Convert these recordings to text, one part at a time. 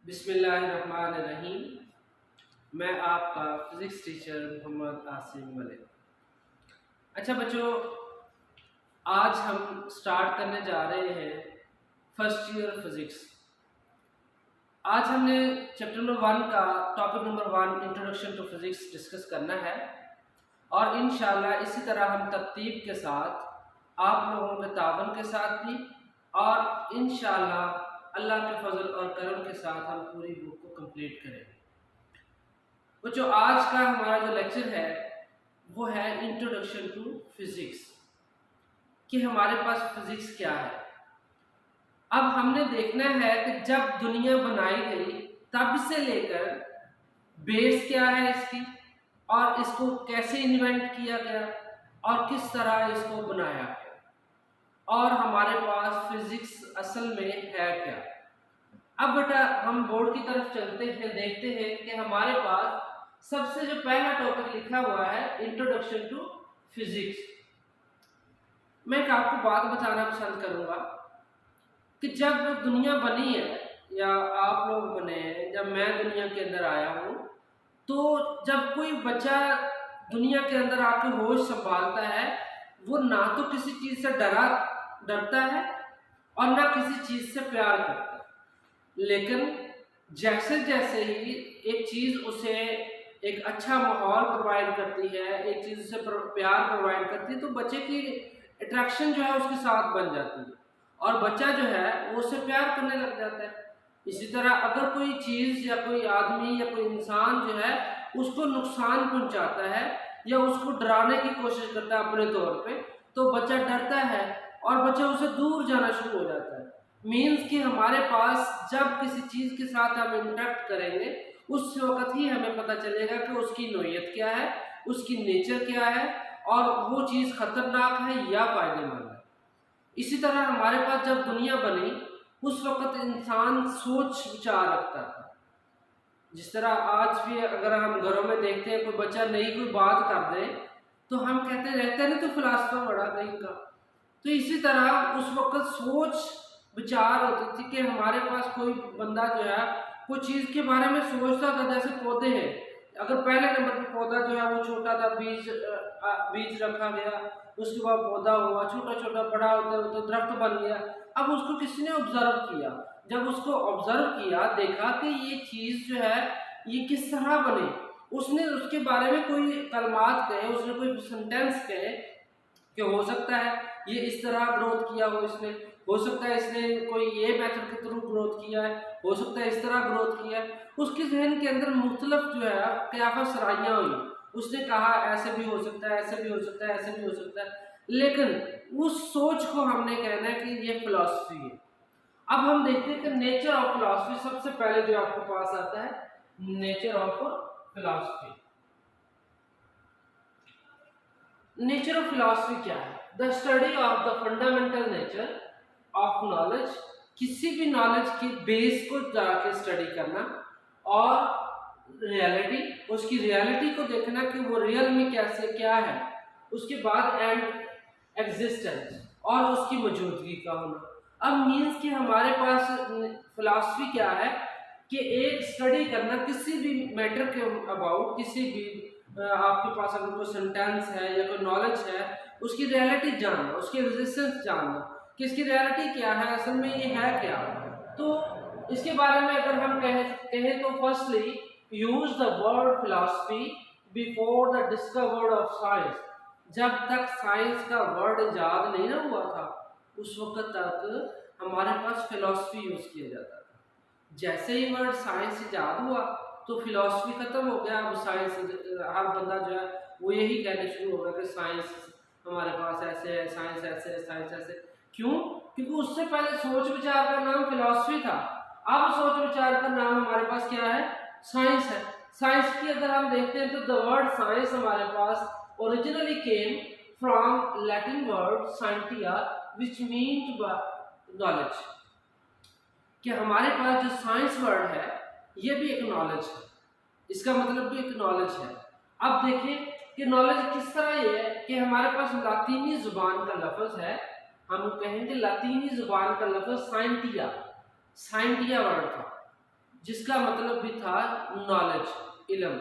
बिस्मिल्लाहिर्रहमानिर्रहीम। मैं आपका फिज़िक्स टीचर मोहम्मद आसिम मलिक। अच्छा बच्चों, आज हम स्टार्ट करने जा रहे हैं फर्स्ट ईयर फिज़िक्स। आज हमने चैप्टर नंबर 1 का topic number 1 introduction to physics discuss करना है और इंशाल्लाह इसी तरह हम तरतीब के साथ आप लोगों के तावन के साथ भी और इंशाल्लाह अल्लाह के फजल और करम के साथ हम पूरी बुक को कंप्लीट करेंगे। बच्चों, आज का हमारा जो लेक्चर है वो है इंट्रोडक्शन टू फिजिक्स, कि हमारे पास फिजिक्स क्या है। अब हमने देखना है कि जब दुनिया बनाई गई तब से लेकर बेस क्या है इसकी और इसको कैसे इन्वेंट किया गया और किस तरह इसको बनाया गया और हमारे पास फिजिक्स असल में है क्या। अब बेटा हम बोर्ड की तरफ चलते हैं, देखते हैं कि हमारे पास सबसे जो पहला टॉपिक लिखा हुआ है इंट्रोडक्शन टू फिजिक्स। मैं एक आपको बात बताना पसंद करूंगा कि जब दुनिया बनी है या आप लोग बने हैं, जब मैं दुनिया के अंदर आया हूं, तो जब कोई बच्चा दुनिया के अंदर आके होश संभालता है वो ना तो किसी चीज से डरता है और ना किसी चीज से प्यार करता है। लेकिन जैसे जैसे ही एक चीज उसे एक अच्छा माहौल प्रोवाइड करती है, एक चीज उसे प्यार प्रोवाइड करती है, तो बच्चे की अट्रैक्शन जो है उसके साथ बन जाती है और बच्चा जो है वो उससे प्यार करने लग जाता है। इसी तरह अगर कोई चीज या कोई आदमी या कोई इंसान जो है उसको नुकसान पहुंचाता है या उसको डराने की कोशिश करता है अपने तौर पे, तो बच्चा डरता है और बच्चा उसे दूर जाना शुरू हो जाता है। मीन्स कि हमारे पास जब किसी चीज के साथ हम इंटरेक्ट करेंगे उस वक्त ही हमें पता चलेगा कि उसकी नोयत क्या है, उसकी नेचर क्या है और वो चीज खतरनाक है या फायदेमंद है। इसी तरह हमारे पास जब दुनिया बनी उस वक्त इंसान सोच विचार रखता था। जिस तरह आज भी अगर हम घरों में देखते हैं कोई बच्चा नई कोई बात कर दे तो हम कहते रहते नहीं तो फिलासफर बड़ा कहीं का। तो इसी तरह उस वक्त सोच विचार होती थी कि हमारे पास कोई बंदा जो है कोई चीज के बारे में सोचता था। जैसे पौधे हैं, अगर पहले नंबर पे पौधा जो है वो छोटा था, बीज रखा गया, उसके बाद पौधा हुआ, छोटा छोटा बड़ा होता होता दरख्त बन गया। अब उसको किसी ने ऑब्जर्व किया, जब उसको ऑब्जर्व किया देखा कि ये चीज जो है ये किस तरह बने, उसने उसके बारे में कोई कलमात कहे, उसने कोई सेंटेंस कहे कि हो सकता है ये इस तरह ग्रोथ किया हो सकता है इसने कोई ये मेथड के थ्रू ग्रोथ किया है, हो सकता है इस तरह ग्रोथ किया है। उसके जहन के अंदर मुख्तलिफ जो है क़याफ़ा सराइयाँ हुई, उसने कहा ऐसे भी हो सकता है, ऐसे भी हो सकता है, ऐसे भी हो सकता है। लेकिन उस सोच को हमने कहना है कि ये फिलॉसफी है। अब हम देखते हैं कि नेचर ऑफ फिलॉसफी सबसे पहले जो आपके पास आता है, nature of philosophy. Nature of philosophy क्या है? The study of the fundamental nature of knowledge, किसी भी नॉलेज की बेस को जाके स्टडी करना और रियलिटी, उसकी रियलिटी को देखना कि वो रियल में कैसे क्या है, उसके बाद एंड एग्जिस्टेंस और उसकी मौजूदगी का होना। अब मीन्स कि हमारे पास फिलॉसफी क्या है कि एक स्टडी करना किसी भी मैटर के अबाउट, किसी भी आपके पास अगर कोई सेंटेंस है या कोई नॉलेज है उसकी रियलिटी जानना, उसकी एग्जिस्टेंस जानना कि इसकी रियलिटी क्या है, असल में ये है क्या। तो इसके बारे में अगर हम कहें तो firstly use the word philosophy before the discovered of science. जब तक साइंस का वर्ड इजाद नहीं ना हुआ था उस वक्त तक हमारे पास फिलॉसफी यूज किया जाता था। जैसे ही वर्ड साइंस इजाद हुआ तो फिलॉसफी खत्म हो गया। अब साइंस हर बंदा जो है वो यही कहने शुरू हो गया कि साइंस हमारे पास ऐसे है, साइंस ऐसे है, साइंस ऐसे। क्यों? क्योंकि उससे पहले सोच विचार का नाम फिलॉसफी था, अब सोच विचार का नाम हमारे पास क्या है? साइंस है। साइंस की अगर हम देखते हैं तो द वर्ड साइंस हमारे पास originally came from Latin word scientia which mean knowledge. कि हमारे पास जो साइंस वर्ड है ये भी एक नॉलेज है, इसका मतलब भी एक नॉलेज है। अब देखें कि नॉलेज किस तरह ये है कि हमारे पास लातीनी जुबान का लफ्ज है, हम कहेंगे लातीनी जुबान का लफ्ज साइंटिया, साइंटिया वर्ड था जिसका मतलब भी था नॉलेज, इल्म।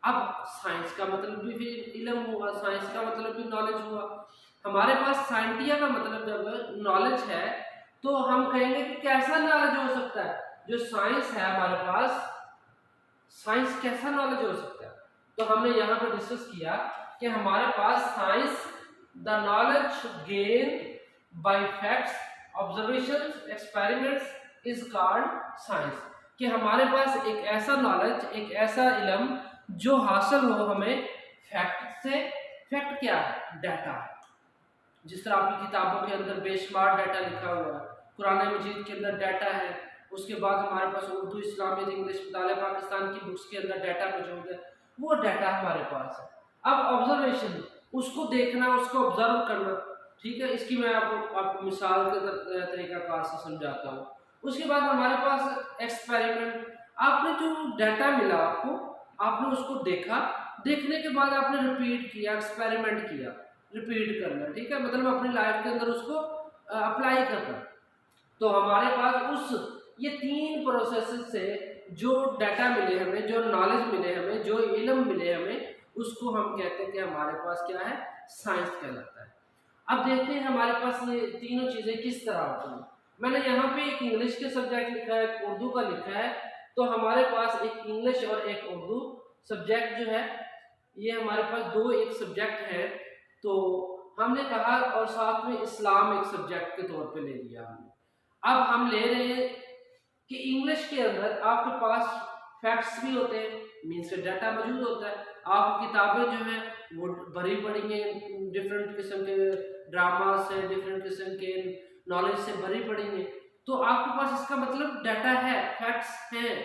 अब साइंस का मतलब भी फिर इल्म हुआ, साइंस का मतलब भी नॉलेज हुआ। हमारे पास साइंटिया का मतलब जब नॉलेज है तो हम कहेंगे कि कैसा नॉलेज हो सकता है। जो साइंस है हमारे पास, साइंस कैसा नॉलेज हो सकता है। तो हमने यहाँ पर डिस्कस किया कि हमारे पास science the knowledge gain by facts, observations, experiments is called science. कि हमारे पास एक ऐसा नॉलेज, एक ऐसा इल्म जो हासिल हो हमें फैक्ट से। फैक्ट क्या है? डाटा है। जिस तरह आपकी किताबों के अंदर बेशुमार डाटा लिखा हुआ है, कुरान मजीद के अंदर डाटा है, उसके बाद हमारे पास उर्दू, इस्लामिक, इंग्लिश, मुतालिया पाकिस्तान की बुक्स के अंदर डाटा मौजूद है, वो डाटा हमारे पास है। अब ऑब्जर्वेशन, उसको देखना, उसको ऑब्जर्व करना, ठीक है। इसकी मैं आपको मिसाल के तरीकाकार से समझाता हूँ। उसके बाद हमारे पास एक्सपेरिमेंट, आपने जो डाटा मिला आपको, आपने उसको देखा, देखने के बाद आपने रिपीट किया, एक्सपेरिमेंट किया, रिपीट करना, ठीक है, मतलब अपनी लाइफ के अंदर उसको अप्लाई करना। तो हमारे पास उस ये 3 प्रोसेस से जो डाटा मिले हमें, जो नॉलेज मिले हमें, जो इल्म मिले हमें, उसको हम कहते हैं कि हमारे पास क्या है? साइंस कहलाता है। अब देखते हैं हमारे पास ये तीनों चीज़ें किस तरह होती हैं। मैंने यहाँ पे एक इंग्लिश के सब्जेक्ट लिखा है, एक उर्दू का लिखा है। तो हमारे पास एक इंग्लिश और एक उर्दू सब्जेक्ट जो है, ये हमारे पास एक सब्जेक्ट है। तो हमने कहा, और साथ में इस्लाम एक सब्जेक्ट के तौर पे ले लिया हमने। अब हम ले रहे हैं कि इंग्लिश के अंदर आपके पास फैक्ट्स भी होते हैं, मीन्स के डाटा मौजूद होता है। आप किताबें जो हैं वो भरी पड़ी हैं, डिफरेंट किस्म के ड्रामा से, डिफरेंट किस्म के नॉलेज से भरी पड़ी हैं। तो आपके पास इसका मतलब डाटा है, फैक्ट्स हैं।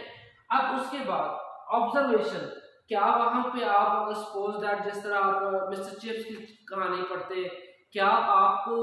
अब उसके बाद ऑब्जर्वेशन, क्या वहाँ पे आप सपोज दैट, जिस तरह आप मिस्टर चिप्स की कहानी पढ़ते, क्या आपको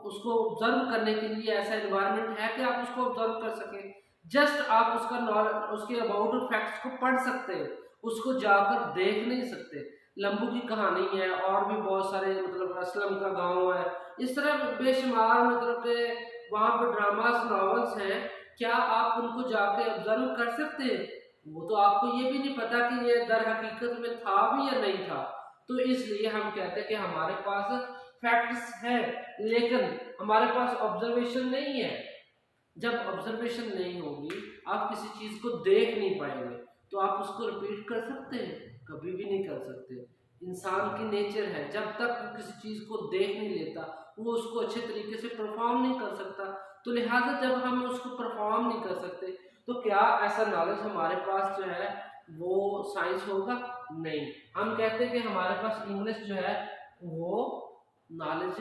उसको ऑब्जर्व करने के लिए ऐसा एनवायरनमेंट है कि आप उसको ऑब्जर्व कर सकें? जस्ट आप उसका नॉलेज, उसके अबाउट फैक्ट्स को पढ़ सकते हैं, उसको जाकर देख नहीं सकते। लंबू की कहानी है, और भी बहुत सारे, मतलब असलम का गांव है, इस तरह बेशुमार मतलब के वहाँ पर ड्रामास, नॉवेल्स हैं। क्या आप उनको जाके ऑब्जर्व कर सकते हैं? वो तो आपको ये भी नहीं पता कि ये दर हकीकत में था भी या नहीं था। तो इसलिए हम कहते हैं कि हमारे पास फैक्ट्स है, लेकिन हमारे पास ऑब्जर्वेशन नहीं है। जब ऑब्जर्वेशन नहीं होगी, आप किसी चीज को देख नहीं पाएंगे, तो आप उसको रिपीट कर सकते हैं? कभी भी नहीं कर सकते। इंसान की नेचर है, जब तक वो किसी चीज को देख नहीं लेता, वो उसको अच्छे तरीके से परफॉर्म नहीं कर सकता। तो लिहाजा जब हम उसको परफॉर्म नहीं कर सकते, तो क्या ऐसा नॉलेज हमारे पास जो है वो साइंस होगा? नहीं। हम कहते हैं कि हमारे पास इंग्लिश जो है वो नॉलेज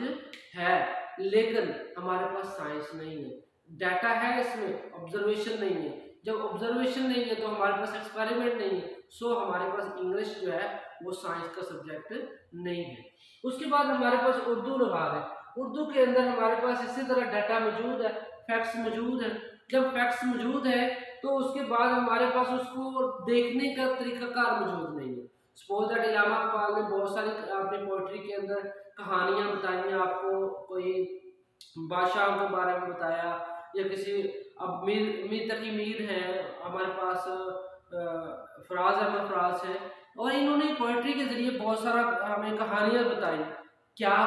है, लेकिन हमारे पास साइंस नहीं है। डाटा है इसमें, ऑब्जर्वेशन नहीं है। जब ऑब्जर्वेशन नहीं है तो हमारे पास एक्सपेरिमेंट नहीं है। सो हमारे पास इंग्लिश जो है वो साइंस का सब्जेक्ट नहीं है। उसके बाद हमारे पास उर्दू लगा है। उर्दू के अंदर हमारे पास इसी तरह डाटा मौजूद है, फैक्ट्स मौजूद है। जब फैक्ट्स मौजूद है तो उसके बाद हमारे पास उसको देखने का तरीकाकार मौजूद नहीं है। सपोज दैट इलामा इकबाल ने बहुत सारी अपनी पोइट्री के अंदर कहानियाँ बताई हैं आपको, कोई बादशाह के बारे में बताया, या किसी, अब मीर तकी मीर है हमारे पास, फराज अहमद फराज है, और इन्होंने पोइट्री के जरिए बहुत सारा हमें कहानियाँ बताई। क्या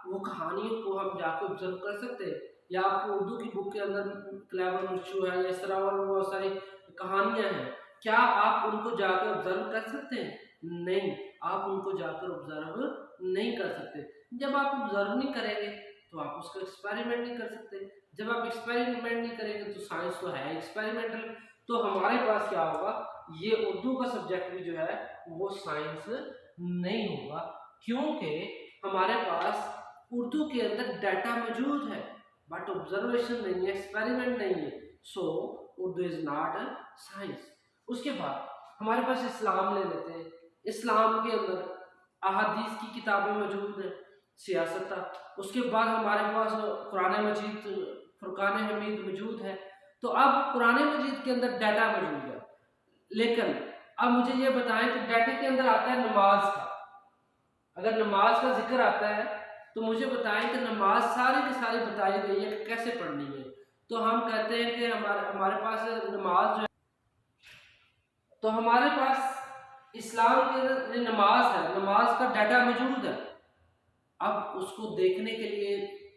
वो कहानियों को हम जाके ऑब्जर्व कर सकते हैं? या आपको उर्दू की बुक के अंदर क्लेवर मुर्शू है, या इस तरह और बहुत सारी कहानियाँ हैं, क्या आप उनको जाकर ऑब्जर्व कर सकते हैं? नहीं, आप उनको जाकर ऑब्जर्व नहीं कर सकते। जब आप ऑब्जर्व नहीं करेंगे तो आप उसका एक्सपेरिमेंट नहीं कर सकते। जब आप एक्सपेरिमेंट नहीं करेंगे तो साइंस तो है एक्सपेरिमेंटल। तो हमारे पास क्या होगा, ये उर्दू का सब्जेक्ट भी जो है वो साइंस नहीं होगा, क्योंकि हमारे पास उर्दू के अंदर डाटा मौजूद है बट ऑब्जर्वेशन नहीं है, एक्सपेरिमेंट नहीं है। सो उर्दू इज नॉट साइंस। उसके बाद हमारे पास इस्लाम ले लेते हैं। इस्लाम के अंदर अहादीस की किताबें मौजूद हैं, सियासत था। उसके बाद हमारे पास कुरान मजीद, फुरकान हमीद मौजूद है। तो अब कुरान मजीद के अंदर डाटा मौजूद है, लेकिन अब मुझे ये बताएं कि डाटे के अंदर आता है नमाज का। अगर नमाज का जिक्र आता है तो मुझे बताएं कि नमाज सारी की सारी बताई गई है कि कैसे पढ़नी है। तो हम कहते हैं कि हमारे पास नमाज जो है, तो हमारे पास इस्लाम के अंदर नमाज है, नमाज का डाटा मौजूद है। अब उसको देखने के लिए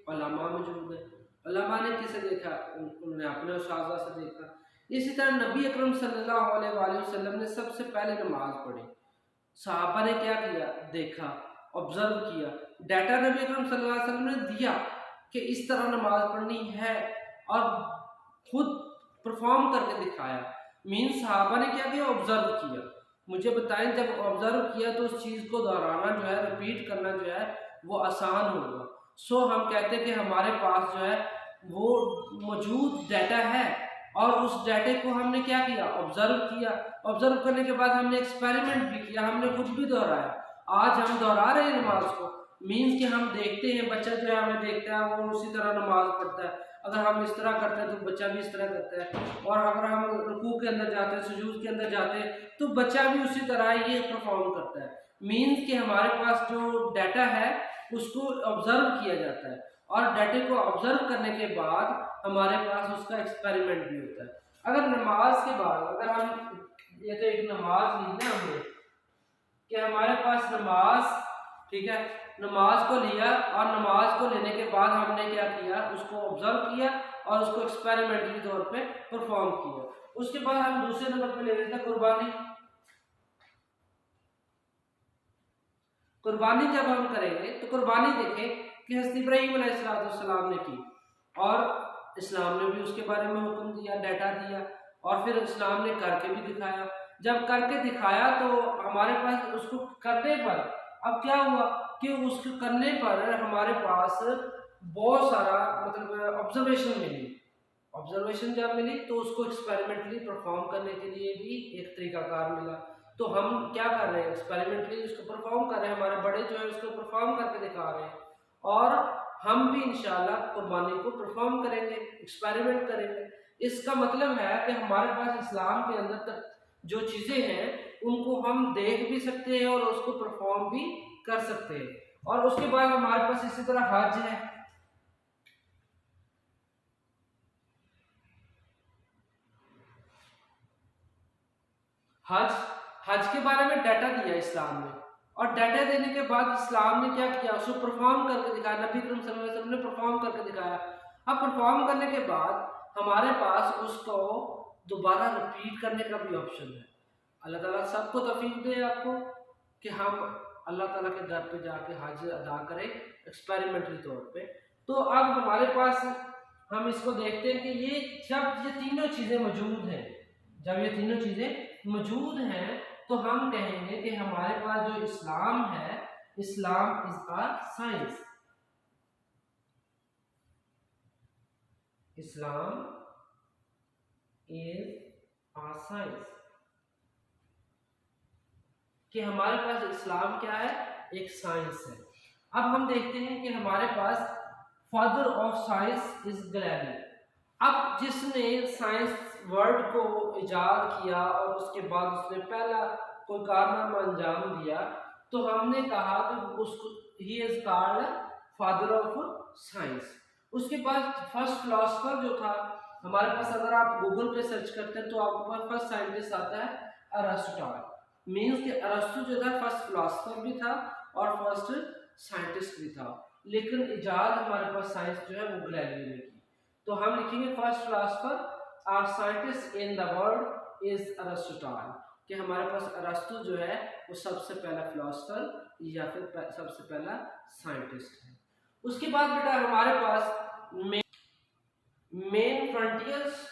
उलमा मौजूद है। उलमा ने किसे देखा? उन्होंने अपने उस्ताद से देखा। इसी तरह नबी अकरम सल्लल्लाहु अलैहि वसल्लम ने सबसे पहले नमाज पढ़ी। सहाबा ने क्या किया? देखा, ऑब्जर्व किया, डाटा नबी अकरम सल्लल्लाहु अलैहि वसल्लम ने दिया कि इस तरह नमाज पढ़नी है और खुद परफॉर्म करके दिखाया। मीन सहाबा ने क्या किया? ऑब्जर्व किया। मुझे बताएं, जब ऑब्जर्व किया तो उस चीज़ को दोहराना जो है, रिपीट करना जो है वो आसान होगा। सो हम कहते हैं कि हमारे पास जो है वो मौजूद डाटा है और उस डाटे को हमने क्या किया? ऑब्जर्व किया। ऑब्जर्व करने के बाद हमने एक्सपेरिमेंट भी किया, हमने खुद भी दोहराया। आज हम दोहरा रहे हैं नमाज को। मीन्स कि हम देखते हैं, बच्चा जो है हमें देखता है, वो उसी तरह नमाज पढ़ता है। अगर हम इस तरह करते हैं तो बच्चा भी इस तरह करता है, और अगर हम रुकू के अंदर जाते हैं, सुजूद के अंदर जाते हैं, तो बच्चा भी उसी तरह ये परफॉर्म करता है। मीन्स कि हमारे पास जो डाटा है उसको ऑब्जर्व किया जाता है, और डाटे को ऑब्जर्व करने के बाद हमारे पास उसका एक्सपेरिमेंट भी होता है। अगर नमाज के बाद, अगर हम ये तो एक नमाज ली ना हमने कि हमारे पास नमाज, ठीक है, नमाज को लिया और नमाज को लेने के बाद हमने क्या किया? उसको ऑब्जर्व किया और उसको एक्सपेरिमेंटली तौर पे परफॉर्म किया। उसके बाद हम दूसरे नंबर पे ले लेते हैं कुर्बानी। कुर्बानी जब हम करेंगे तो कुर्बानी देखें कि हज़रत इब्राहीम अलैहिस्सलाम ने की, और इस्लाम ने भी उसके बारे में हुक्म दिया, डाटा दिया, और फिर इस्लाम ने करके भी दिखाया। जब करके दिखाया तो हमारे पास उसको करने पर अब क्या हुआ कि उसको करने पर हमारे पास बहुत सारा मतलब ऑब्जर्वेशन मिली। ऑब्जर्वेशन जब मिली तो उसको एक्सपेरिमेंटली परफॉर्म करने के लिए भी एक तरीकाकार मिला। तो हम क्या कर रहे हैं? एक्सपेरिमेंटली उसको परफॉर्म कर रहे हैं। हमारे बड़े जो है उसको परफॉर्म करके दिखा रहे हैं, और हम भी इंशाल्लाह कुर्बानी को परफॉर्म करेंगे, एक्सपेरिमेंट करेंगे। इसका मतलब है कि हमारे पास इस्लाम के अंदर तक जो चीज़ें हैं उनको हम देख भी सकते हैं और उसको परफॉर्म भी कर सकते हैं। और उसके बाद हमारे पास इसी तरह हज है। हज हज के बारे में डाटा दिया इस्लाम ने, और डाटा देने के बाद इस्लाम ने क्या किया? उसको परफॉर्म करके दिखाया। नबी करीम सल्लल्लाहु अलैहि वसल्लम ने परफॉर्म करके दिखाया। अब परफॉर्म करने के बाद हमारे पास उसको दोबारा रिपीट करने का भी ऑप्शन है। अल्लाह ताला सबको तौफीक दे आपको कि हम अल्लाह ताला के दर पे जाके हज अदा करें एक्सपेरिमेंटली तौर पे। तो अब हमारे पास हम इसको देखते हैं कि ये जब ये तीनों चीज़ें मौजूद हैं, जब ये तीनों चीज़ें मौजूद हैं तो हम कहेंगे कि हमारे पास जो इस्लाम है, Islam is a science. Islam is a science, कि हमारे पास इस्लाम क्या है? एक साइंस है। अब हम देखते हैं कि हमारे पास father of science is Galileo. अब जिसने साइंस वर्ड को इजाद किया और उसके बाद उसने पहला कोई कारनामा अंजाम दिया, तो हमने कहा कि उसको he is called father of science. उसके बाद फर्स्ट फिलोसफर जो था हमारे पास, अगर आप गूगल पे सर्च करते हैं तो आपके पास फर्स्ट साइंटिस्ट आता है अरिस्टोटल। मीन्स कि अरिस्टो जो था फर्स्ट फिलोसफर भी था और फर्स्ट साइंटिस्ट भी था, लेकिन इजाद हमारे पास साइंस जो है वो गैलीलियो ने की। तो हम लिखेंगे फर्स्ट फिलोसफर और scientist in the world is Aristotle, कि हमारे पास अरिस्टो जो है वो सबसे पहला फिलोसफर या फिर सबसे पहला साइंटिस्ट है। उसके बाद बेटा हमारे पास main frontiers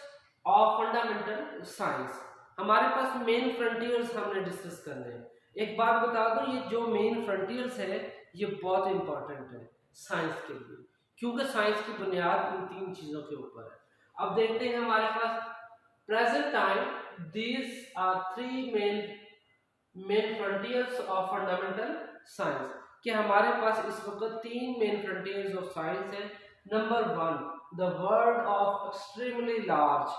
of fundamental science. हमारे पास मेन फ्रंटियर्स हमने डिस्कस करने हैं। एक बात बता दूं, ये जो मेन फ्रंटियर्स है ये बहुत इंपॉर्टेंट है साइंस के लिए, क्योंकि साइंस की बुनियाद इन तीन चीज़ों के ऊपर है। अब देखते हैं हमारे पास present time these are three main frontiers of fundamental science, कि हमारे पास इस वक्त तीन मेन फ्रंटियर्स ऑफ साइंस है। Number one, the world of extremely large,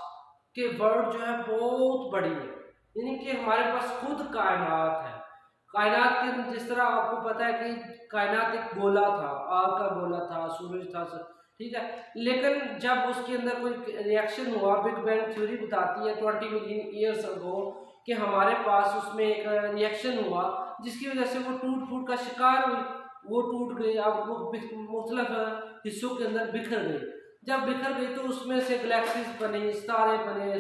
के वर्ल्ड जो है बहुत बड़ी है, यानी कि हमारे पास खुद कायनात है। कायनात के जिस तरह आपको पता है कि कायनात एक गोला था, आग का गोला था, सूरज था, ठीक है। लेकिन जब उसके अंदर कोई रिएक्शन हुआ, बिग बैंग थ्योरी बताती है 20 मिलियन ईयर्स अगो कि हमारे पास उसमें एक रिएक्शन हुआ जिसकी वजह से वो टूट फूट का शिकार हुई, वो टूट गई, अब वो मुख्तलिफ हिस्सों के अंदर बिखर गई। जब बिखर गई तो उसमें से गैलेक्सीज बने, सितारे बने,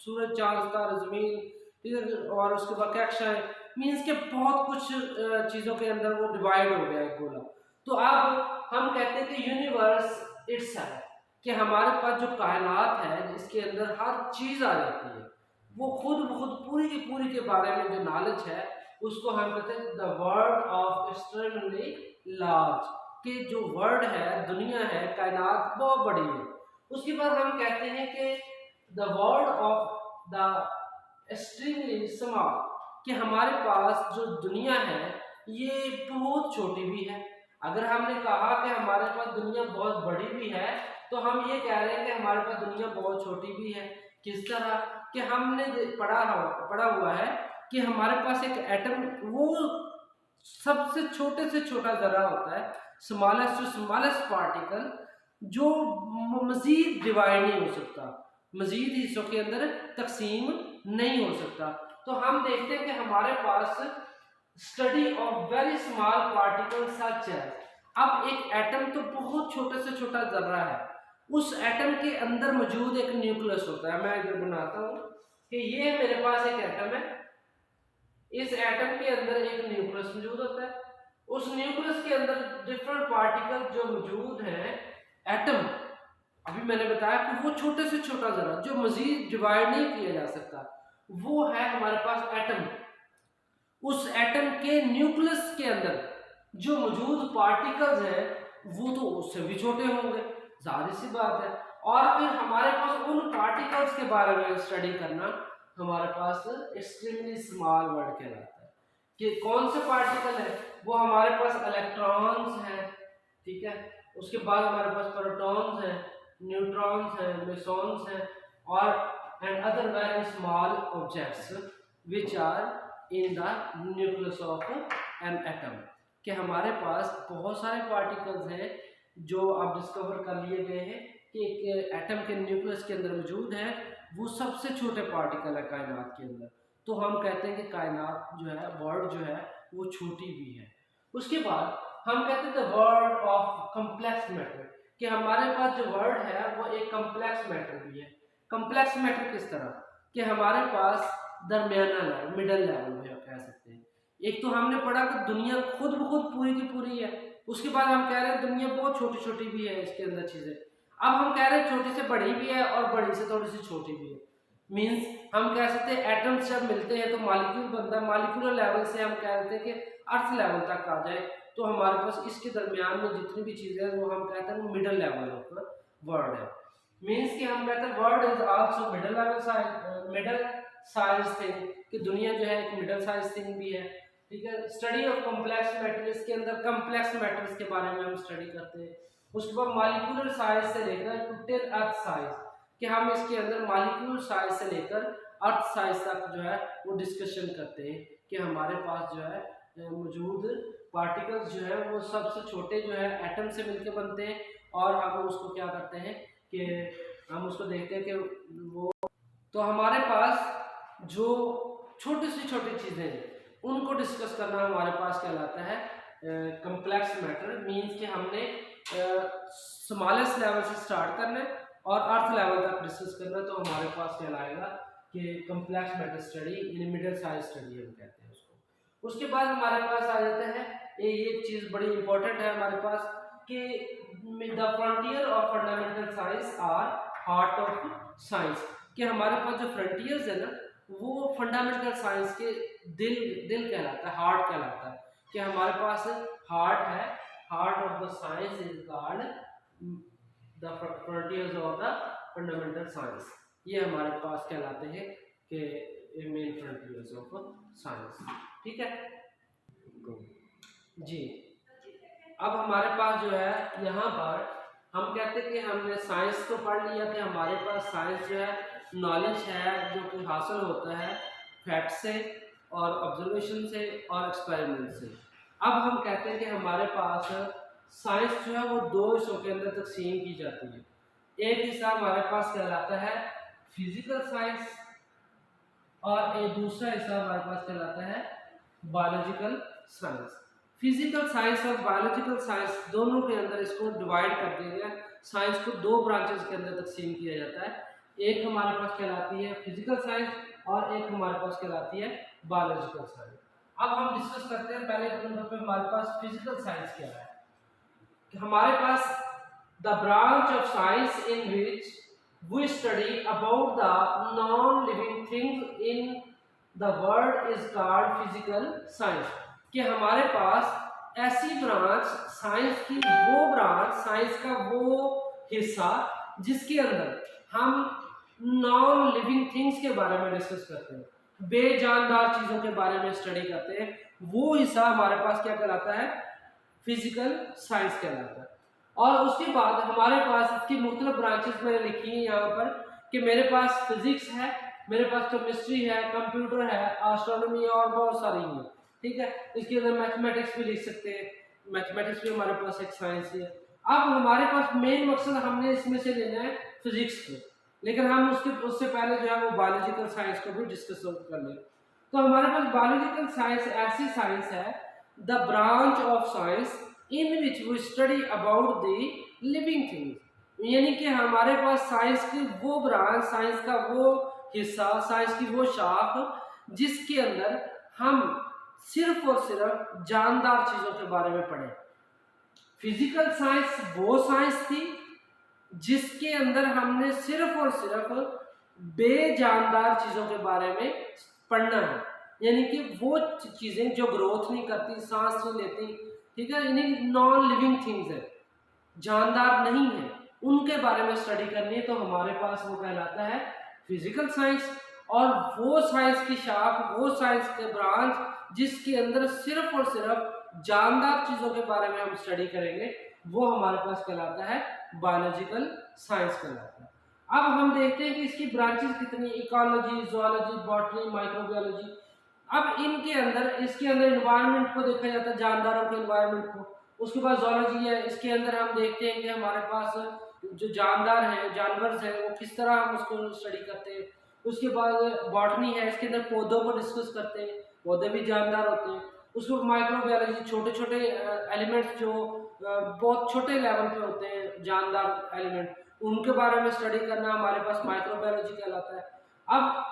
सूरज चांद सितारे ज़मीन, ठीक है, और उसके बाद कक्षाएं, मीन्स के बहुत कुछ चीज़ों के अंदर वो डिवाइड हो गया एक गोला। तो अब हम कहते हैं कि यूनिवर्स इट्सेल्फ, कि हमारे पास जो कायनात है इसके अंदर हर चीज़ आ जाती है, वो खुद ब खुद पूरी की पूरी के बारे में जो नॉलेज है उसको हम कहते हैं the world of extremely large, कि जो वर्ल्ड है, दुनिया है, कायनात बहुत बड़ी है। उसके बाद हम कहते हैं कि the world of the extremely small, कि हमारे पास जो दुनिया है ये बहुत छोटी भी है। अगर हमने कहा कि हमारे पास दुनिया बहुत बड़ी भी है तो हम ये कह रहे हैं कि हमारे पास दुनिया बहुत छोटी भी है। किस तरह कि हमने पढ़ा हुआ है कि हमारे पास एक एटम, वो सबसे छोटे से छोटा जरा होता है, स्मॉलेस्ट टू स्मॉलेस्ट पार्टिकल, जो मजीद डिवाइड नहीं हो सकता, मजीद हिस्सों के अंदर तकसीम नहीं हो सकता। तो हम देखते हैं कि हमारे पास study of very small particle such है। अब एक एटम तो बहुत छोटे से छोटा जर्रा है, उस एटम के अंदर मौजूद एक न्यूक्लियस होता है। मैं इधर बनाता हूँ कि ये मेरे पास एक एटम है, इस एटम के अंदर एक न्यूक्लियस मौजूद होता है, उस न्यूक्लियस के अंदर डिफरेंट पार्टिकल जो मौजूद हैं, एटम, अभी मैंने बताया कि वो छोटे से छोटा जरा जो मजीद डिवाइड नहीं किया जा सकता, वो है हमारे पास एटम। उस एटम के न्यूक्लियस के अंदर जो मौजूद पार्टिकल्स हैं वो तो उससे भी छोटे होंगे, जाहिर सी बात है। और फिर हमारे पास उन पार्टिकल्स के बारे में स्टडी करना हमारे पास एक्सट्रीमली स्मॉल वर्ड कहलाता है। कि कौन से पार्टिकल है, वो हमारे पास इलेक्ट्रॉन्स हैं, ठीक है, उसके बाद हमारे पास प्रोटॉन्स हैं, न्यूट्रॉन्स हैं, मेसॉन्स हैं, और and other very small objects which are in the nucleus of an atom. कि हमारे पास बहुत सारे पार्टिकल्स हैं जो अब डिस्कवर कर लिए गए हैं कि एक एटम के न्यूक्लियस के अंदर मौजूद है, वो सबसे छोटे पार्टिकल है कायनात के अंदर। तो हम कहते हैं कि कायनात जो है, वर्ल्ड जो है, वो छोटी भी है। उसके बाद हम कहते हैं the world of complex matter, कि हमारे पास जो वर्ल्ड है वो एक कम्प्लेक्स मैटर भी है। कम्प्लेक्स मैटर किस तरह कि हमारे पास दरमियाना लेवल, मिडल लेवल में कह सकते हैं। एक तो हमने पढ़ा कि दुनिया खुद ब खुद पूरी की पूरी है, उसके बाद हम कह रहे हैं दुनिया बहुत छोटी छोटी भी है, इसके अंदर चीज़ें। अब हम कह रहे हैं छोटी से बड़ी भी है और बड़ी से थोड़ी सी छोटी भी है। मीन्स हम कह सकते हैं एटम्स जब मिलते हैं तो मॉलिक्यूल बनता है, मॉलिक्यूलर लेवल से हम कह देते हैं कि अर्थ लेवल तक आ जाए, तो हमारे पास इसके दरमियान में जितनी भी चीज़ें हैं वो हम कहते हैं मिडल लेवल ऑफ वर्ल्ड है। मीन्स कि हम कहते हैं world is also middle level, middle size thing, कि दुनिया जो है एक मिडल साइज थिंग भी है, ठीक है। स्टडी ऑफ कॉम्प्लेक्स मैटर्स, के अंदर कॉम्प्लेक्स मैटर्स के बारे में हम स्टडी करते हैं। उसके बाद मॉलिक्यूलर साइज से लेकर टिल अर्थ साइज, कि हम इसके अंदर मॉलिक्यूलर साइज से लेकर अर्थ साइज तक जो है वो डिस्कशन करते हैं कि हमारे पास जो है मौजूद पार्टिकल्स जो है वो सबसे छोटे जो है एटम से मिलकर बनते हैं, और हम उसको क्या करते हैं कि हम उसको देखते हैं कि वो, तो हमारे पास जो छोटी सी छोटी चीज़ें हैं उनको डिस्कस करना हमारे पास कहलाता है कम्प्लेक्स मैटर। मीन्स कि हमने स्मॉलेस्ट लेवल से स्टार्ट करना है और अर्थ लेवल तक डिस्कस करना, तो हमारे पास कहलाएगा कि complex matter study, in middle size study हम कहते हैं उसको। उसके बाद हमारे पास आ जाता है एक चीज़ बड़ी इंपॉर्टेंट है हमारे पास कि the frontier of fundamental science are heart of science, कि हमारे पास जो फ्रंटियर्स है ना वो फंडामेंटल साइंस के दिल कहलाता है, हार्ट कहलाता है। कि हमारे पास हार्ट है, heart of the science is called the frontiers of the fundamental science, ये हमारे पास कहलाते हैं कि मेन फ्रंटियर्स ऑफ साइंस, ठीक है जी। अब हमारे पास जो है यहाँ पर हम कहते हैं कि हमने साइंस तो पढ़ लिया कि हमारे पास साइंस जो है नॉलेज है जो कि हासिल होता है फैक्ट से और ऑब्जर्वेशन से और एक्सपेरिमेंट से। अब हम कहते हैं कि हमारे पास साइंस जो है वो दो हिस्सों के अंदर तकसीम की जाती है। एक हिस्सा हमारे पास कहलाता है फिजिकल साइंस और एक दूसरा हिस्सा हमारे पास कहलाता है बायोलॉजिकल साइंस। फिजिकल साइंस और बायोलॉजिकल साइंस दोनों के अंदर इसको डिवाइड कर दिया गया। साइंस को दो ब्रांचेस के अंदर तकसीम किया जाता है, एक हमारे पास कहलाती है फिजिकल साइंस और एक हमारे पास कहलाती है बायोलॉजिकल साइंस। अब हम डिस्कस करते हैं पहले नंबर पे हमारे पास फिजिकल साइंस क्या है। कि हमारे पास the branch of science in which we study about the non living things in the world is called physical science. कि हमारे पास ऐसी ब्रांच साइंस की, वो ब्रांच साइंस का वो हिस्सा जिसके अंदर हम नॉन लिविंग थिंग्स के बारे में डिस्कस करते हैं, बेजानदार चीजों के बारे में स्टडी करते हैं, वो हिस्सा हमारे पास क्या कहलाता है, फिजिकल साइंस कहलाता है। और उसके बाद हमारे पास इसकी मुख्तलिफ ब्रांचेस मैंने लिखी हैं यहाँ पर कि मेरे पास फिजिक्स है, मेरे पास केमिस्ट्री है, कंप्यूटर है, एस्ट्रोनॉमी और बहुत सारी हैं, ठीक है। इसके अंदर मैथमेटिक्स भी लिख सकते हैं, मैथमेटिक्स भी हमारे पास एक साइंस है। अब हमारे पास मेन मकसद हमने इसमें से लेना है फिजिक्स को, लेकिन हम उससे पहले जो है वो बायोलॉजिकल साइंस को भी डिस्कस कर लें। तो हमारे पास बायोलॉजिकल साइंस ऐसी साइंस है, the branch of science in which we study about the living things, यानी कि हमारे पास साइंस की वो ब्रांच, साइंस का वो हिस्सा, साइंस की वो शाख जिसके अंदर हम सिर्फ और सिर्फ जानदार चीजों के बारे में पढ़े। फिजिकल साइंस वो साइंस थी जिसके अंदर हमने सिर्फ और सिर्फ बेजानदार चीजों के बारे में पढ़ना है, यानी कि वो चीजें जो ग्रोथ नहीं करती, सांस नहीं लेती, ठीक है, यानी नॉन लिविंग थिंग्स है, जानदार नहीं है, उनके बारे में स्टडी करनी है। तो हमारे पास वो कहलाता है फिजिकल साइंस। और वो साइंस की शाख, वो साइंस के ब्रांच जिसके अंदर सिर्फ और सिर्फ जानदार चीजों के बारे में हम स्टडी करेंगे, वो हमारे पास कहलाता है बायोलॉजिकल साइंस कहलाता है। अब हम देखते हैं कि इसकी ब्रांचेस कितनी, इकोलॉजी, जूलॉजी, बॉटनी, माइक्रोबायोलॉजी। अब इनके अंदर, इसके अंदर एनवायरनमेंट को देखा जाता है, जानदारों के एनवायरनमेंट को। उसके बाद जूलॉजी है, इसके अंदर हम देखते हैं कि हमारे पास जो जानदार हैं, जानवर हैं, वो किस तरह हम उसको स्टडी करते हैं। उसके बाद बॉटनी है, इसके अंदर पौधों को डिस्कस करते हैं, पौधे भी जानदार होते हैं। उसके बाद माइक्रोबायोलॉजी, छोटे छोटे एलिमेंट्स जो बहुत छोटे लेवल पे होते हैं, जानदार एलिमेंट, उनके बारे में स्टडी करना हमारे पास माइक्रोबायोलॉजी कहलाता है। अब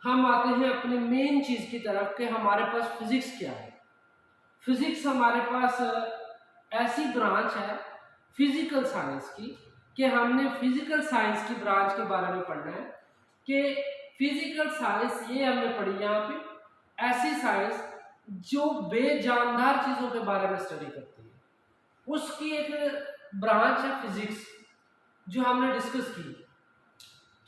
हम आते हैं अपनी मेन चीज की तरफ कि हमारे पास फिजिक्स क्या है। फिजिक्स हमारे पास ऐसी ब्रांच है फिजिकल साइंस की कि हमने फिजिकल साइंस की ब्रांच के बारे में पढ़ना है कि फिजिकल साइंस ये हमने पढ़ी यहाँ पे, ऐसी साइंस जो बेजानदार चीजों के बारे में स्टडी करती है, उसकी एक ब्रांच है फिजिक्स जो हमने डिस्कस की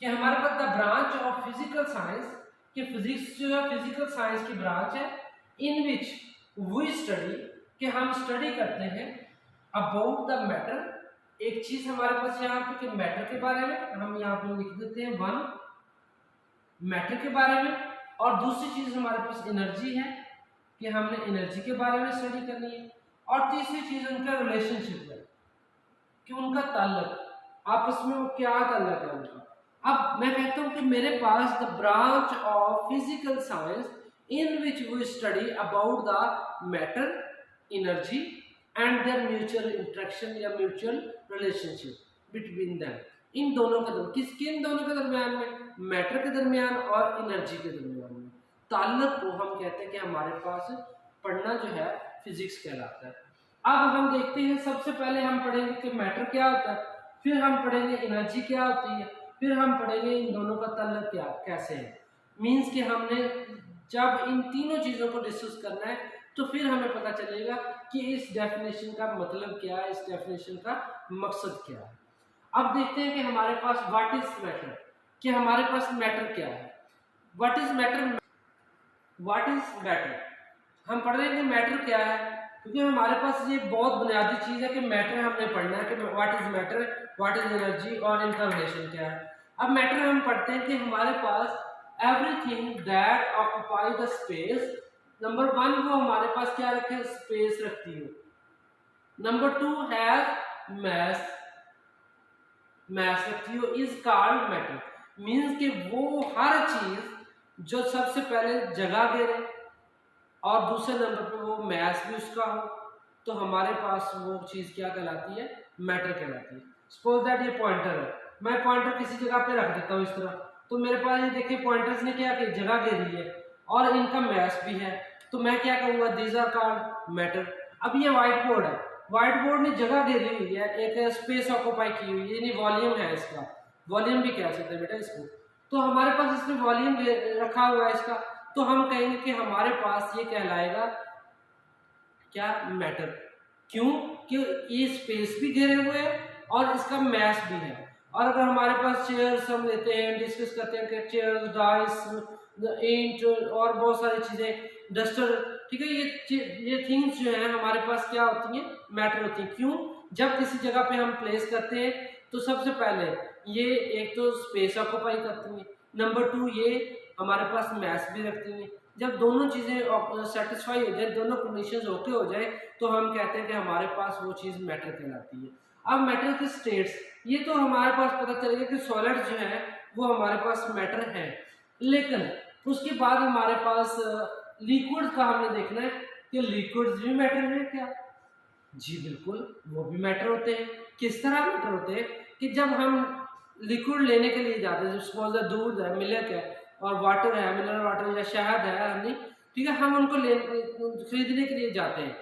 कि हमारे पास the branch of physical science, कि फिजिक्स जो है फिजिकल साइंस की ब्रांच है, इन विच वी स्टडी, कि हम स्टडी करते हैं अबाउट द मैटर। एक चीज हमारे पास यहाँ पे कि मैटर के बारे में हम यहाँ पे लिख देते हैं वन, मैटर के बारे में। और दूसरी चीज हमारे पास एनर्जी है कि हमने एनर्जी के बारे में स्टडी करनी है। और तीसरी चीज उनका रिलेशनशिप है कि उनका ताल्लुक, आपस में वो क्या ताल्लुक है उनका। अब मैं कहता हूँ कि मेरे पास the branch of physical science in which we study about the matter, energy and their mutual interaction या म्यूचुअल रिलेशनशिप बिटवीन देम। इन दोनों के दरमियान, किन दोनों के दरमियान में, मैटर के दरमियान और एनर्जी के दरमियान में ताल्लुक को हम कहते हैं कि हमारे पास पढ़ना जो है फिजिक्स कहलाता है। अब हम देखते हैं, सबसे पहले हम पढ़ेंगे कि मैटर क्या होता है, फिर हम पढ़ेंगे एनर्जी क्या होती है, फिर हम पढ़ेंगे इन दोनों का ताल्लुक क्या कैसे है। मीन्स कि हमने जब इन तीनों चीज़ों को डिस्कस करना है तो फिर हमें पता चलेगा कि इस डेफिनेशन का मतलब क्या है, इस डेफिनेशन का मकसद क्या है। अब देखते हैं कि हमारे पास व्हाट इज मैटर, कि हमारे पास मैटर क्या है, what is matter. What is matter हम पढ़ रहे हैं कि मैटर क्या है, क्योंकि हमारे पास ये बहुत बुनियादी चीज़ है कि मैटर हमने पढ़ना है कि what is matter, what is energy और इनका रिलेशन क्या है। अब मैटर हम पढ़ते हैं कि हमारे पास everything that occupy the space, number one वो हमारे पास क्या रखे, स्पेस रखती है, नंबर 2 हैव मैस, मैस रखती हो, इज कॉल्ड मैटर। मीन्स कि वो हर चीज जो सबसे पहले जगह घेरे और दूसरे नंबर पे वो मैस भी उसका हो, तो हमारे पास वो चीज़ क्या कहलाती है, मैटर कहलाती है। सपोज दैट ये पॉइंटर है, मैं पॉइंटर किसी जगह पे रख देता हूँ इस तरह, तो मेरे पास ये देखिए पॉइंटर्स ने क्या की जगह घेरी है और इनका मैस भी है, तो मैं क्या कहूँगा, दीज आर कॉल्ड मैटर। अब ये व्हाइट बोर्ड है, व्हाइट बोर्ड ने जगह घेरी हुई है, एक स्पेस ऑक्यूपाई की हुई है, यानी वॉल्यूम है इसका, वॉल्यूम भी कह सकते हैं बेटा इसको। तो हमारे पास इसमें वॉल्यूम रखा हुआ है इसका, तो हम कहेंगे कि हमारे पास ये कहलाएगा क्या, मैटर। क्यों, कि ये स्पेस भी घेरे हुए है और इसका मैस भी है। और अगर हमारे पास चेयर्स हम लेते हैं, डिस्कस करते हैं कि चेयर्स, डाइस, इंट और बहुत सारी चीज़ें, डस्टर, ठीक है, ये थिंग्स जो है हमारे पास क्या होती हैं, मैटर होती हैं। क्यों, जब किसी जगह पे हम प्लेस करते हैं तो सबसे पहले ये एक तो स्पेस ऑक्यूपाई करती हैं, नंबर 2 ये हमारे पास मैस भी रखती हैं। जब दोनों चीज़ें सेटिस्फाई हो जाए, दोनों कंडीशंस ओके हो जाए, तो हम कहते हैं कि हमारे पास वो चीज़ मैटर कहलाती है। अब मैटर के स्टेट्स, ये तो हमारे पास पता चलेगा कि सॉलिड जो है वो हमारे पास मैटर है, लेकिन उसके बाद हमारे पास लिक्विड का हमने देखना है कि लिक्विड्स भी मैटर है क्या। जी बिल्कुल, वो भी मैटर होते हैं। किस तरह मैटर होते हैं कि जब हम लिक्विड लेने के लिए जाते हैं, जब सपोज दूध है, मिल्क है और वाटर है, मिनरल वाटर या शहद है, हनी, ठीक है, हम उनको खरीदने के लिए जाते हैं,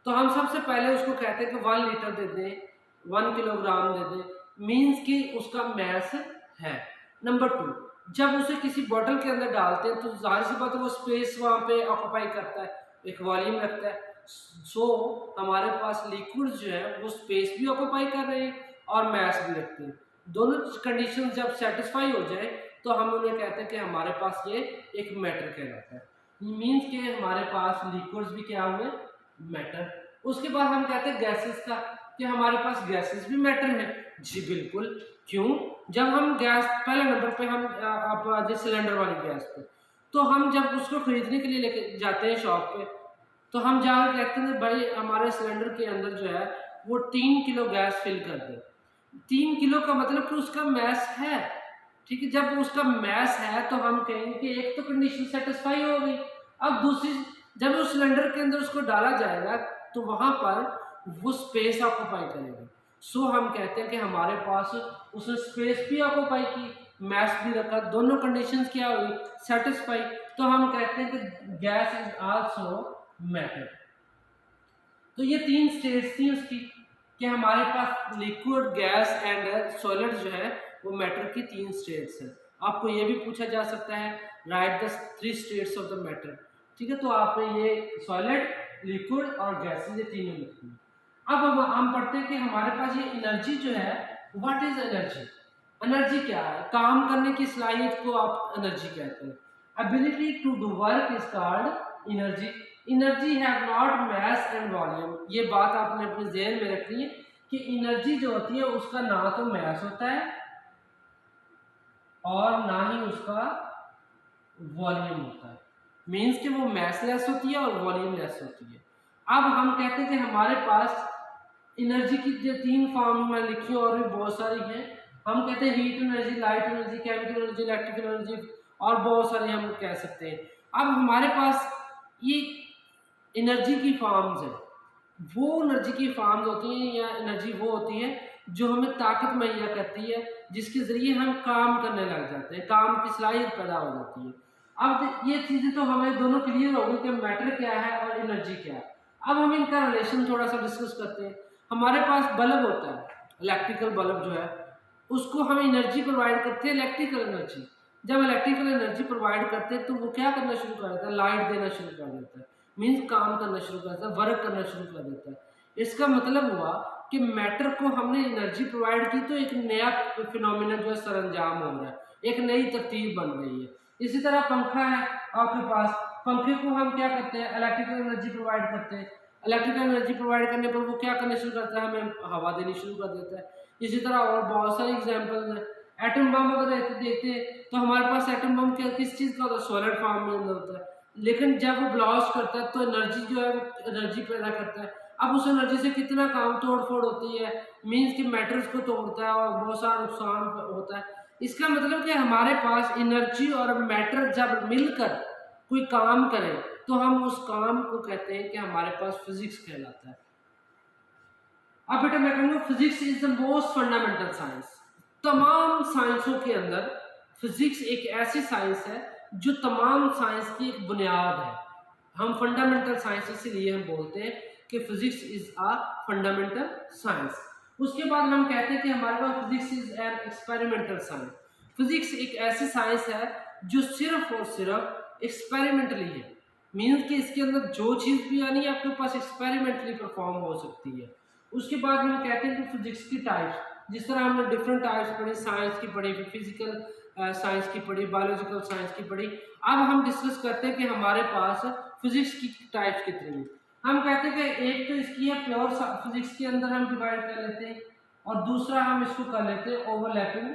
तो हम सबसे पहले उसको कहते हैं कि 1 लीटर दे दें, 1 किलोग्राम दे दें, मीन्स कि उसका मैस है। नंबर 2, जब उसे किसी बॉटल के अंदर डालते हैं तो जाहिर सी बात है वो स्पेस वहाँ पे ऑक्यूपाई करता है, एक वॉल्यूम रखता है। सो हमारे पास लिक्विड जो है वो स्पेस भी ऑक्यूपाई कर रहे हैं और मैस भी रखते हैं। दोनों कंडीशन जब सेटिस्फाई हो जाए तो हम उन्हें कहते हैं कि हमारे पास ये एक मैटर कहलाता है। मीन्स कि हमारे पास लिक्विड्स भी क्या हुए, मैटर। उसके बाद हम कहते हैं गैसेस का, कि हमारे पास गैसेस भी मैटर है। जी बिल्कुल। क्यों, जब हम गैस पहले नंबर पे हम आप जिस सिलेंडर वाली गैस पे, तो हम जब उसको खरीदने के लिए लेके जाते हैं शॉप पे, तो हम जाकर कहते हैं भाई हमारे सिलेंडर के अंदर जो है वो 3 किलो गैस फिल कर दे। 3 किलो का मतलब कि उसका मैस है, ठीक है। जब उसका मैस है तो हम कहेंगे कि एक तो कंडीशन सेटिस्फाई हो गई। अब दूसरी, जब उस सिलेंडर के अंदर उसको डाला जाएगा तो वहां पर वो स्पेस ऑक्यूपाई करेगा। सो हम कहते हैं कि हमारे पास उसने स्पेस भी ऑक्यूपाई की, मैस भी रखा, दोनों कंडीशंस क्या हुई, सेटिस्फाई, तो हम कहते हैं कि गैस इज आल्सो मैटर। तो ये 3 स्टेट्स थी उसकी, कि हमारे पास लिक्विड, गैस एंड सॉलिड जो है वो मैटर की 3 स्टेट्स है। आपको ये भी पूछा जा सकता है, right the 3 states of the matter, ठीक है। तो आप ये सॉलिड, लिक्विड और गैस ये तीनों लिखते हैं। अब हम पढ़ते हैं कि हमारे पास ये एनर्जी जो है, व्हाट इज एनर्जी। एनर्जी क्या है, काम करने की सलाहियत को आप एनर्जी कहते हैं। Ability to do work is called energy. Energy have not mass and volume. ये बात आपने अपने ज़हन में रखनी है कि एनर्जी जो होती है उसका ना तो मैस होता है और ना ही उसका वॉल्यूम होता है। मीन्स कि वो मैसलेस होती है और वॉल्यूम लेस होती है। अब हम कहते हैं कि हमारे पास एनर्जी की जो 3 फॉर्म में लिखी और भी बहुत सारी हैं। हम कहते हैं heat energy, light energy, chemical energy, electrical energy और बहुत सारी हम कह सकते हैं। अब हमारे पास ये एनर्जी की फॉर्म्स है, वो एनर्जी की फॉर्म्स होती हैं या एनर्जी वो होती है जो हमें ताकत मुहैया करती है, जिसके ज़रिए हम काम करने लग जाते हैं, काम की सलाहियत पैदा हो जाती है। अब ये चीज़ें तो हमें दोनों क्लियर हो गई कि मैटर क्या है और एनर्जी क्या है। अब हम इनका रिलेशन थोड़ा सा डिस्कस करते हैं। हमारे पास बल्ब होता है, इलेक्ट्रिकल बल्ब जो है उसको हम एनर्जी प्रोवाइड करते हैं, इलेक्ट्रिकल एनर्जी। जब इलेक्ट्रिकल एनर्जी प्रोवाइड करते हैं तो वो क्या करना शुरू कर देता है, लाइट देना शुरू कर देता है, मीन्स काम करना शुरू कर देता है, वर्क करना शुरू कर देता है। इसका मतलब हुआ कि मैटर को हमने एनर्जी प्रोवाइड की तो एक नया फिनोमिना जो है सरंजाम हो रहा है, एक नई तरतीब बन रही है। इसी तरह पंखा है आपके पास, पंखे को हम क्या करते हैं, इलेक्ट्रिकल एनर्जी प्रोवाइड करते हैं। इलेक्ट्रिकल एनर्जी प्रोवाइड करने पर वो क्या करने शुरू करता है, हमें हवा देनी शुरू कर देता है। इसी तरह और बहुत सारी एग्जाम्पल्स हैं। एटम बम अगर देखते हैं तो हमारे पास एटम बम किस चीज़ का होता है, सॉलिड फॉर्म में अंदर होता है, लेकिन जब वो ब्लास्ट करता है तो एनर्जी जो है वो एनर्जी पैदा करता है। अब उस एनर्जी से कितना काम तोड़ फोड़ होती है, मीन्स कि मैटर्स को तोड़ता है और बहुत सारा नुकसान होता है। इसका मतलब कि हमारे पास एनर्जी और मैटर जब मिलकर कोई काम करें तो हम उस काम को कहते हैं कि हमारे पास फिजिक्स कहलाता है। अब बेटा मैं कहूँगा physics is the most fundamental science. तमाम साइंसों के अंदर फिजिक्स एक ऐसी साइंस है जो तमाम साइंस की एक बुनियाद है। हम फंडामेंटल साइंस इसीलिए हम बोलते हैं कि physics is a fundamental science. उसके बाद हम कहते हैं कि हमारे पास physics is an experimental science. Physics एक ऐसी साइंस है जो सिर्फ और सिर्फ एक्सपेरिमेंटली है, मीन्स कि इसके अंदर जो चीज़ भी आनी है आपके पास एक्सपेरिमेंटली परफॉर्म हो सकती है। उसके बाद हम कहते हैं कि फिजिक्स की टाइप्स, जिस तरह हमने डिफरेंट टाइप्स पढ़ी, साइंस की पढ़ी, फिजिकल साइंस की पढ़ी, बायोलॉजिकल साइंस की पढ़ी। अब हम डिस्कस करते हैं कि हमारे पास फिजिक्स की टाइप्स कितनी हैं। हम कहते हैं कि एक तो इसकी है प्योर फिजिक्स के अंदर हम डिवाइड कर लेते हैं, और दूसरा हम इसको कर लेते हैं ओवरलैपिंग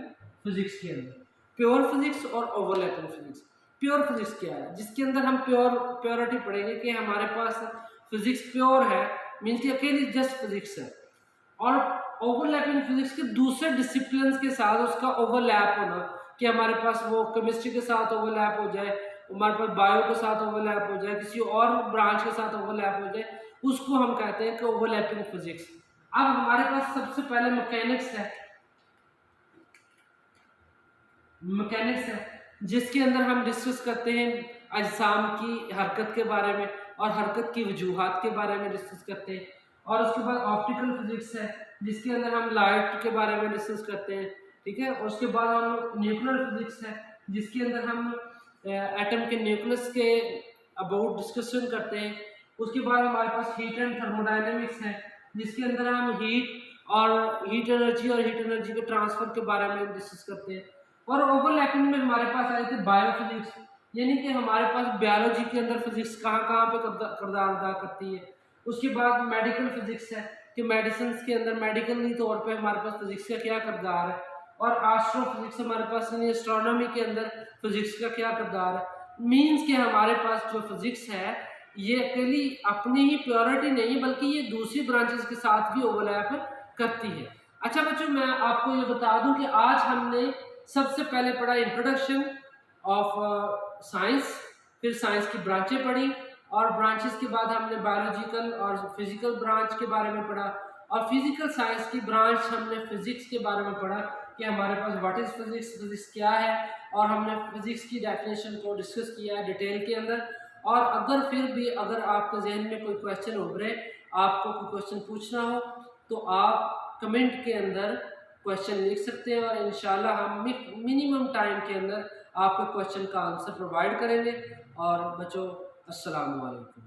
फिजिक्स के अंदर। प्योर फिजिक्स और ओवरलैपिंग फिजिक्स। प्योर फिजिक्स क्या है, जिसके अंदर हम प्योरिटी पढ़ेंगे कि हमारे पास फिजिक्स प्योर है, मीन्स कि अकेली जस्ट फिजिक्स है। और ओवरलैपिंग फिजिक्स के दूसरे डिसिप्लिन के साथ उसका ओवरलैप होना, कि हमारे पास वो केमिस्ट्री के साथ ओवरलैप हो जाए, हमारे पास बायो के साथ ओवरलैप हो जाए, किसी और ब्रांच के साथ ओवरलैप हो जाए, उसको हम कहते हैं कि ओवरलैपिंग फिजिक्स। अब हमारे पास सबसे पहले मैकेनिक्स है जिसके अंदर हम डिस्कस करते हैं अजसाम की हरकत के बारे में और हरकत की वजूहात के बारे में डिस्कस करते हैं। और उसके बाद ऑप्टिकल फिजिक्स है जिसके अंदर हम लाइट के बारे में डिस्कस करते हैं, ठीक है। और उसके बाद हम न्यूक्लियर फिजिक्स है जिसके अंदर हम एटम के न्यूक्लियस के अबाउट डिस्कशन करते हैं। उसके बाद हमारे पास हीट एंड थर्मोडायनेमिक्स है जिसके अंदर हम हीट एनर्जी के ट्रांसफर के बारे में डिस्कस करते हैं। और ओवरलैपिंग में हमारे पास आ जाते हैं बायोफिजिक्स, यानी कि हमारे पास बायोलॉजी के अंदर फिजिक्स कहाँ कहाँ पे किरदार अदा करती है। उसके बाद मेडिकल फिजिक्स है कि मेडिसिन के अंदर मेडिकली तौर पे हमारे पास फिजिक्स का क्या किरदार है। और एस्ट्रोफिजिक्स हमारे पास एस्ट्रोनॉमी के अंदर फिजिक्स का क्या किरदार है। मीन्स कि हमारे पास जो फिजिक्स है ये अकेली अपनी ही प्योरिटी नहीं है बल्कि ये दूसरी ब्रांचेस के साथ भी ओवरलैप करती है। अच्छा बच्चों, मैं आपको ये बता दूं कि आज हमने सबसे पहले पढ़ा इंट्रोडक्शन ऑफ साइंस, फिर साइंस की ब्रांचें पढ़ी, और ब्रांचेस के बाद हमने बायोलॉजिकल और फिजिकल ब्रांच के बारे में पढ़ा, और फिजिकल साइंस की ब्रांच हमने फिजिक्स के बारे में पढ़ा कि हमारे पास व्हाट इज फिजिक्स, फिजिक्स क्या है, और हमने फिजिक्स की डेफिनेशन को डिस्कस किया है डिटेल के अंदर। और अगर आपके जहन में कोई क्वेश्चन उभरे, आपको कोई क्वेश्चन पूछना हो तो आप कमेंट के अंदर क्वेश्चन लिख सकते हैं, और इंशाल्लाह हम मिनिमम टाइम के अंदर आपको क्वेश्चन का आंसर प्रोवाइड करेंगे। और बच्चों, अस्सलाम वालेकुम।